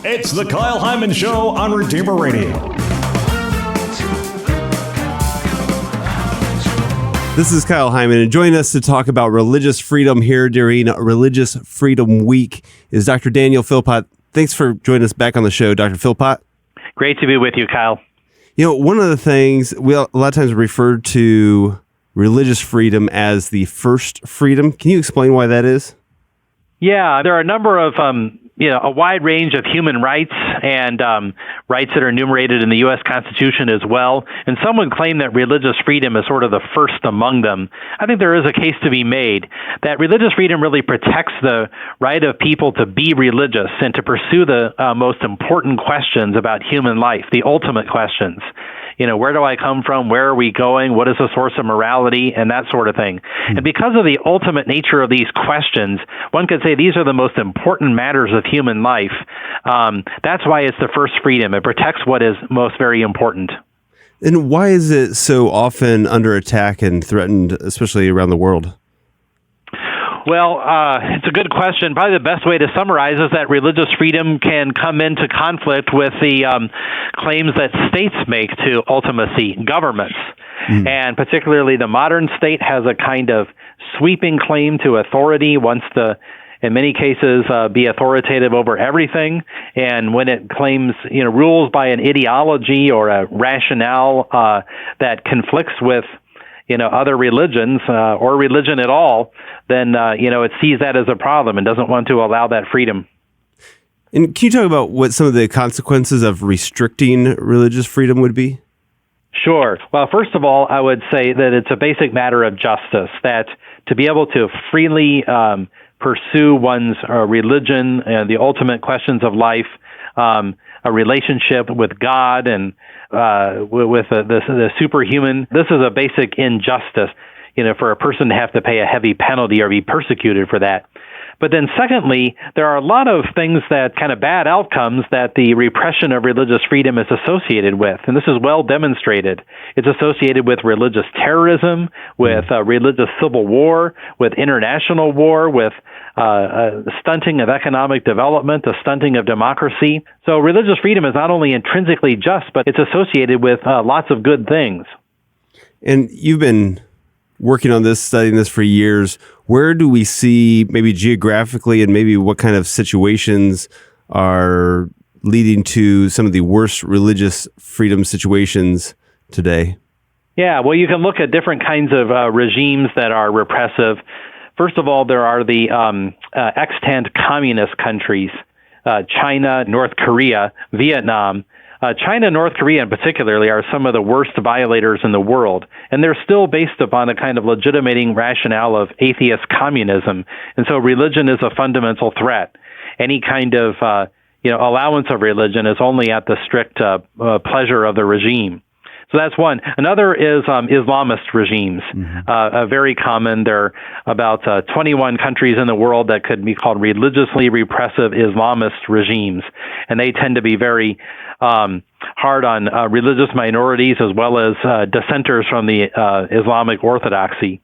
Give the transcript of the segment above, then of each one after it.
It's the Kyle Hyman Show on Redeemer Radio. This is Kyle Hyman, and joining us to talk about religious freedom here during Religious Freedom Week is Dr. Daniel Philpott. Thanks for joining us back on the show, Dr. Philpott. Great to be with you, Kyle. You know, one of the things, we a lot of times refer to religious freedom as the first freedom. Can you explain why that is? Yeah, there are a number of, a wide range of human rights and rights that are enumerated in the U.S. Constitution as well. And some would claim that religious freedom is sort of the first among them. I think there is a case to be made that religious freedom really protects the right of people to be religious and to pursue the most important questions about human life, the ultimate questions. You know, where do I come from? Where are we going? What is the source of morality? And that sort of thing. And because of the ultimate nature of these questions, one could say these are the most important matters of human life. That's why it's the first freedom. It protects what is most very important. And why is it so often under attack and threatened, especially around the world? Well, it's a good question. Probably the best way to summarize is that religious freedom can come into conflict with the claims that states make to ultimacy, governments. And particularly the modern state has a kind of sweeping claim to authority, wants to, in many cases, be authoritative over everything. And when it claims, rules by an ideology or a rationale that conflicts with other religions or religion at all, then, it sees that as a problem and doesn't want to allow that freedom. And can you talk about what some of the consequences of restricting religious freedom would be? Sure. Well, first of all, I would say that it's a basic matter of justice, that to be able to freely pursue one's religion and the ultimate questions of life, a relationship with God and with the superhuman. This is a basic injustice, for a person to have to pay a heavy penalty or be persecuted for that. But then secondly, there are a lot of things that kind of bad outcomes that the repression of religious freedom is associated with. And this is well demonstrated. It's associated with religious terrorism, with religious civil war, with international war, with stunting of economic development, the stunting of democracy. So religious freedom is not only intrinsically just, but it's associated with lots of good things. And you've been working on this, studying this for years. Where do we see, maybe geographically, and maybe what kind of situations are leading to some of the worst religious freedom situations today? Yeah, well, you can look at different kinds of regimes that are repressive. First of all, there are the extant communist countries, China, North Korea, Vietnam. China and North Korea in particularly are some of the worst violators in the world, and they're still based upon a kind of legitimating rationale of atheist communism, and so religion is a fundamental threat. Any kind of allowance of religion is only at the strict pleasure of the regime. So that's one. Another is Islamist regimes, very common. There are about 21 countries in the world that could be called religiously repressive Islamist regimes, and they tend to be very hard on religious minorities as well as dissenters from the Islamic orthodoxy.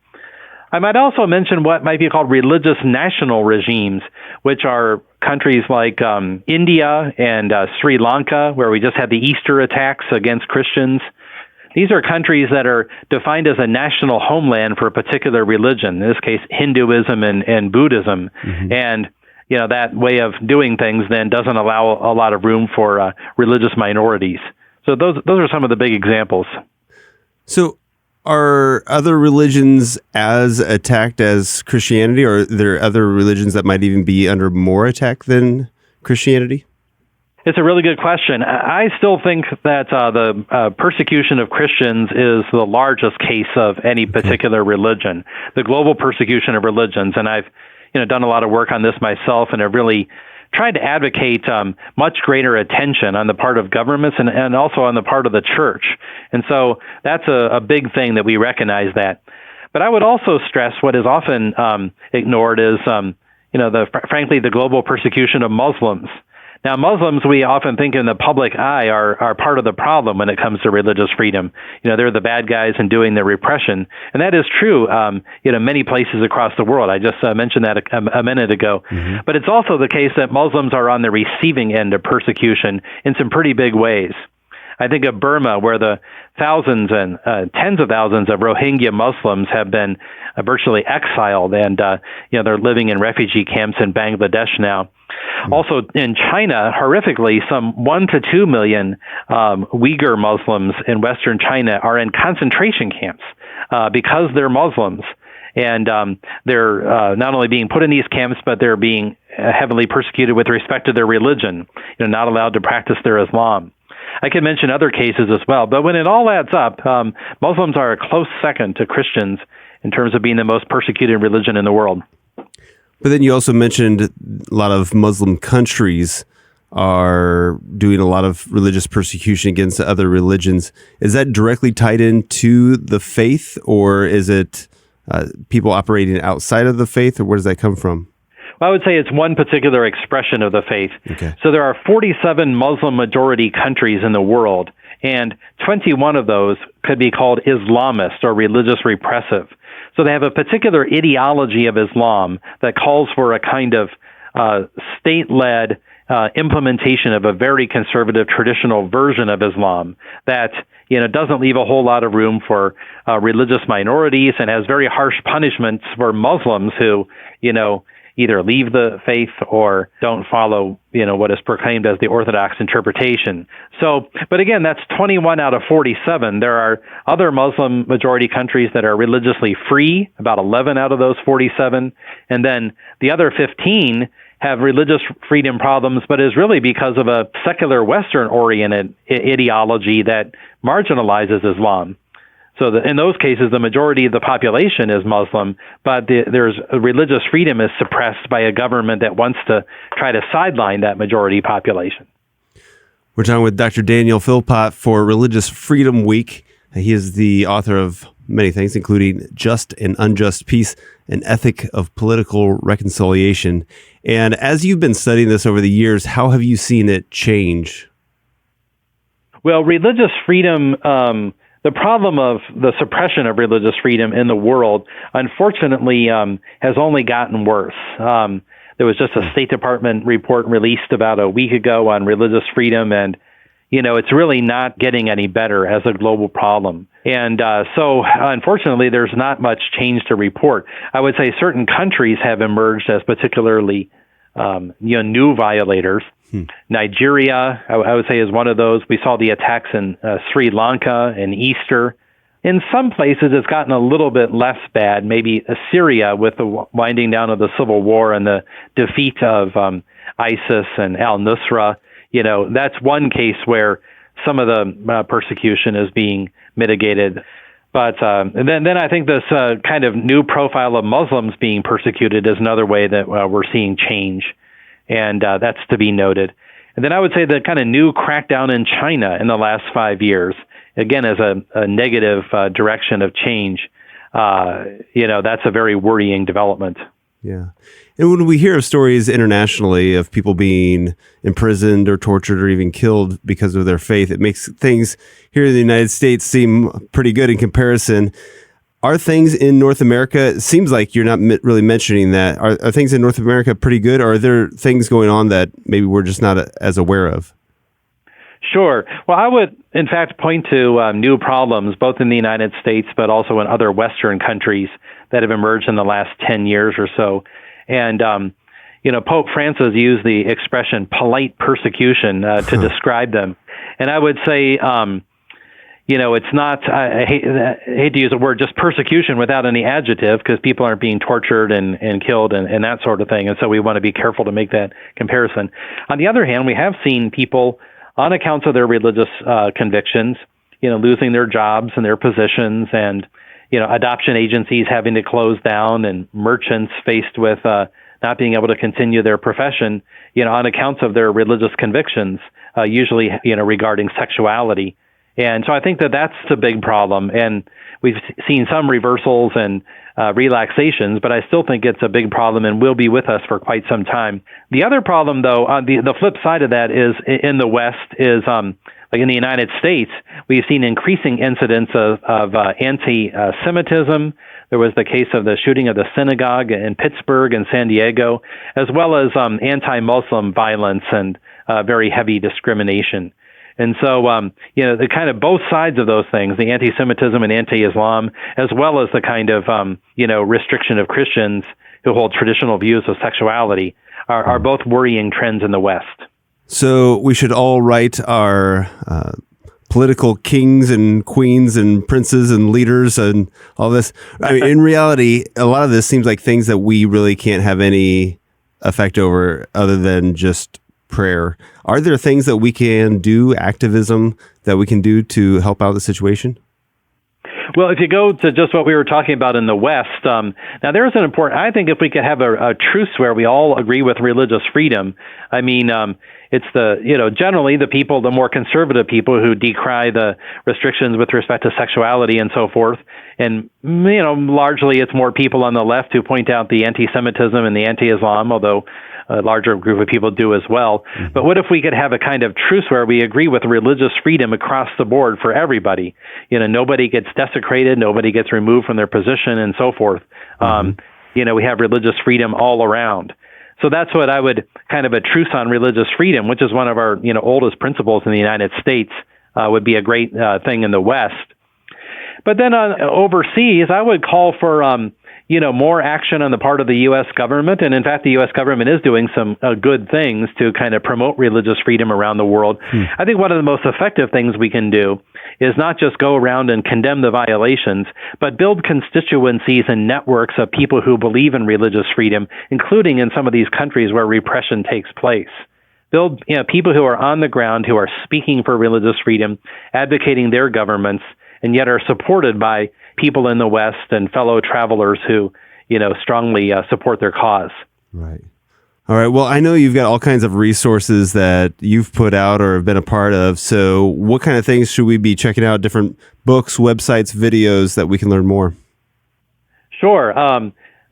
I might also mention what might be called religious national regimes, which are countries like India and Sri Lanka, where we just had the Easter attacks against Christians. These are countries that are defined as a national homeland for a particular religion, in this case, Hinduism and Buddhism. And that way of doing things then doesn't allow a lot of room for religious minorities. So those are some of the big examples. So are other religions as attacked as Christianity, or are there other religions that might even be under more attack than Christianity? It's a really good question. I still think that the persecution of Christians is the largest case of any particular religion, the global persecution of religions. And I've done a lot of work on this myself, and have really tried to advocate much greater attention on the part of governments and also on the part of the church. And so that's a big thing that we recognize that. But I would also stress what is often ignored is, frankly, the global persecution of Muslims. Now, Muslims, we often think in the public eye, are part of the problem when it comes to religious freedom. They're the bad guys and doing the repression. And that is true, many places across the world. I just mentioned that a minute ago. Mm-hmm. But it's also the case that Muslims are on the receiving end of persecution in some pretty big ways. I think of Burma, where the thousands and tens of thousands of Rohingya Muslims have been virtually exiled, and they're living in refugee camps in Bangladesh now. Also in China, horrifically, some 1 to 2 million Uyghur Muslims in Western China are in concentration camps because they're Muslims. And they're not only being put in these camps, but they're being heavily persecuted with respect to their religion, not allowed to practice their Islam. I can mention other cases as well, but when it all adds up, Muslims are a close second to Christians in terms of being the most persecuted religion in the world. But then you also mentioned a lot of Muslim countries are doing a lot of religious persecution against other religions. Is that directly tied into the faith, or is it people operating outside of the faith, or where does that come from? Well, I would say it's one particular expression of the faith. Okay. So there are 47 Muslim majority countries in the world, and 21 of those could be called Islamist or religious repressive. So they have a particular ideology of Islam that calls for a kind of state-led implementation of a very conservative traditional version of Islam that doesn't leave a whole lot of room for religious minorities and has very harsh punishments for Muslims who either leave the faith or don't follow, what is proclaimed as the Orthodox interpretation. So, but again, that's 21 out of 47. There are other Muslim majority countries that are religiously free, about 11 out of those 47. And then the other 15 have religious freedom problems, but is really because of a secular Western-oriented ideology that marginalizes Islam. So in those cases, the majority of the population is Muslim, but there's religious freedom is suppressed by a government that wants to try to sideline that majority population. We're talking with Dr. Daniel Philpott for Religious Freedom Week. He is the author of many things, including Just and Unjust Peace, an Ethic of Political Reconciliation. And as you've been studying this over the years, how have you seen it change? Well, religious freedom... The problem of the suppression of religious freedom in the world, unfortunately, has only gotten worse. There was just a State Department report released about a week ago on religious freedom, and it's really not getting any better as a global problem. And so, unfortunately, there's not much change to report. I would say certain countries have emerged as particularly new violators. Nigeria, I would say, is one of those. We saw the attacks in Sri Lanka and Easter. In some places, it's gotten a little bit less bad. Maybe Syria with the winding down of the civil war and the defeat of ISIS and al-Nusra. That's one case where some of the persecution is being mitigated. But and then I think this kind of new profile of Muslims being persecuted is another way that we're seeing change. And that's to be noted. And then I would say the kind of new crackdown in China in the last 5 years, again, as a negative direction of change, that's a very worrying development. Yeah. And when we hear of stories internationally of people being imprisoned or tortured or even killed because of their faith, it makes things here in the United States seem pretty good in comparison. Are things in North America, it seems like you're not really mentioning that. Are things in North America pretty good, or are there things going on that maybe we're just not as aware of? Sure. Well, I would, in fact, point to new problems, both in the United States, but also in other Western countries that have emerged in the last 10 years or so. And, Pope Francis used the expression polite persecution to describe them. And I would say, it's not, I hate to use the word, just persecution without any adjective, because people aren't being tortured and killed and that sort of thing. And so we want to be careful to make that comparison. On the other hand, we have seen people, on account of their religious convictions, losing their jobs and their positions, and, adoption agencies having to close down, and merchants faced with not being able to continue their profession, on account of their religious convictions, usually, regarding sexuality. And so I think that that's a big problem. And we've seen some reversals and relaxations, but I still think it's a big problem and will be with us for quite some time. The other problem, though, the flip side of that is in the West is like in the United States, we've seen increasing incidents of anti-Semitism. There was the case of the shooting of the synagogue in Pittsburgh and San Diego, as well as anti-Muslim violence and very heavy discrimination. And so, the kind of both sides of those things, the anti-Semitism and anti-Islam, as well as the kind of, restriction of Christians who hold traditional views of sexuality are both worrying trends in the West. So we should all write our political kings and queens and princes and leaders and all this. I mean, in reality, a lot of this seems like things that we really can't have any effect over other than just prayer. Are there things that we can do, activism that we can do to help out the situation? Well, if you go to just what we were talking about in the West, now there's an important, I think if we could have a truce where we all agree with religious freedom, I mean, it's generally the people, the more conservative people who decry the restrictions with respect to sexuality and so forth. And, largely it's more people on the left who point out the anti-Semitism and the anti-Islam, although a larger group of people do as well. Mm-hmm. But what if we could have a kind of truce where we agree with religious freedom across the board for everybody? Nobody gets desecrated, nobody gets removed from their position and so forth. Mm-hmm. We have religious freedom all around. So that's what I would kind of a truce on religious freedom, which is one of our, oldest principles in the United States, would be a great thing in the West. But then overseas, I would call for, more action on the part of the U.S. government. And in fact, the U.S. government is doing some good things to kind of promote religious freedom around the world. I think one of the most effective things we can do is not just go around and condemn the violations, but build constituencies and networks of people who believe in religious freedom, including in some of these countries where repression takes place. Build people who are on the ground, who are speaking for religious freedom, advocating their governments, and yet are supported by people in the West and fellow travelers who, strongly support their cause. Right. All right. Well, I know you've got all kinds of resources that you've put out or have been a part of. So what kind of things should we be checking out? Different books, websites, videos that we can learn more? Sure.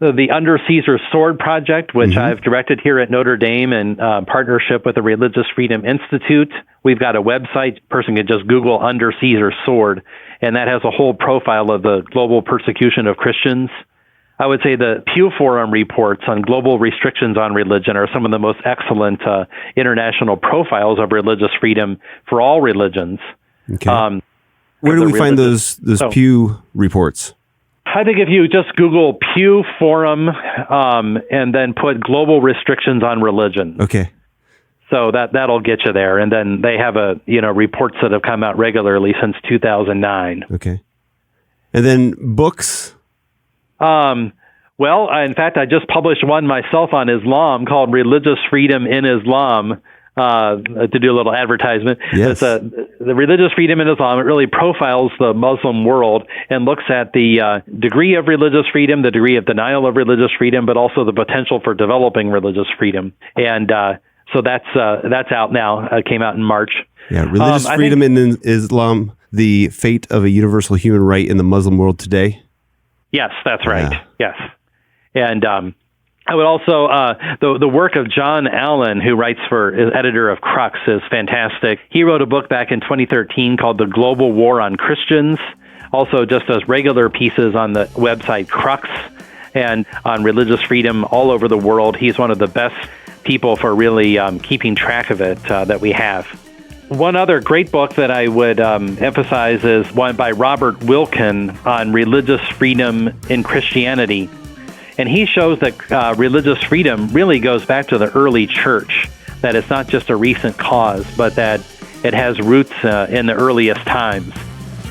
The Under Caesar's Sword Project, which I've directed here at Notre Dame in partnership with the Religious Freedom Institute. We've got a website. A person can just Google Under Caesar's Sword, and that has a whole profile of the global persecution of Christians. I would say the Pew Forum reports on global restrictions on religion are some of the most excellent international profiles of religious freedom for all religions. Okay. Where do we find those Pew reports? I think if you just Google Pew Forum and then put global restrictions on religion. Okay. So that'll get you there. And then they have reports that have come out regularly since 2009. Okay. And then books? Well, in fact, I just published one myself on Islam called Religious Freedom in Islam, to do a little advertisement. Yes. It's the religious freedom in Islam. It really profiles the Muslim world and looks at the degree of religious freedom, the degree of denial of religious freedom, but also the potential for developing religious freedom. And so that's out now. It came out in March. Yeah, religious freedom in Islam, the fate of a universal human right in the Muslim world today. Yes, that's right. Yeah. Yes. And I would also, the work of John Allen, who writes is editor of Crux, is fantastic. He wrote a book back in 2013 called The Global War on Christians, also just does regular pieces on the website Crux and on religious freedom all over the world. He's one of the best people for really keeping track of it that we have. One other great book that I would emphasize is one by Robert Wilkin on religious freedom in Christianity. And he shows that religious freedom really goes back to the early church, that it's not just a recent cause, but that it has roots in the earliest times.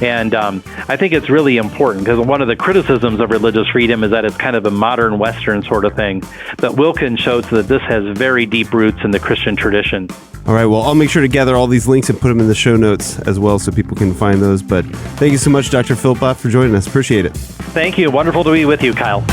And I think it's really important because one of the criticisms of religious freedom is that it's kind of a modern Western sort of thing. But Wilkin shows that this has very deep roots in the Christian tradition. All right, well, I'll make sure to gather all these links and put them in the show notes as well so people can find those. But thank you so much, Dr. Philpott, for joining us. Appreciate it. Thank you. Wonderful to be with you, Kyle.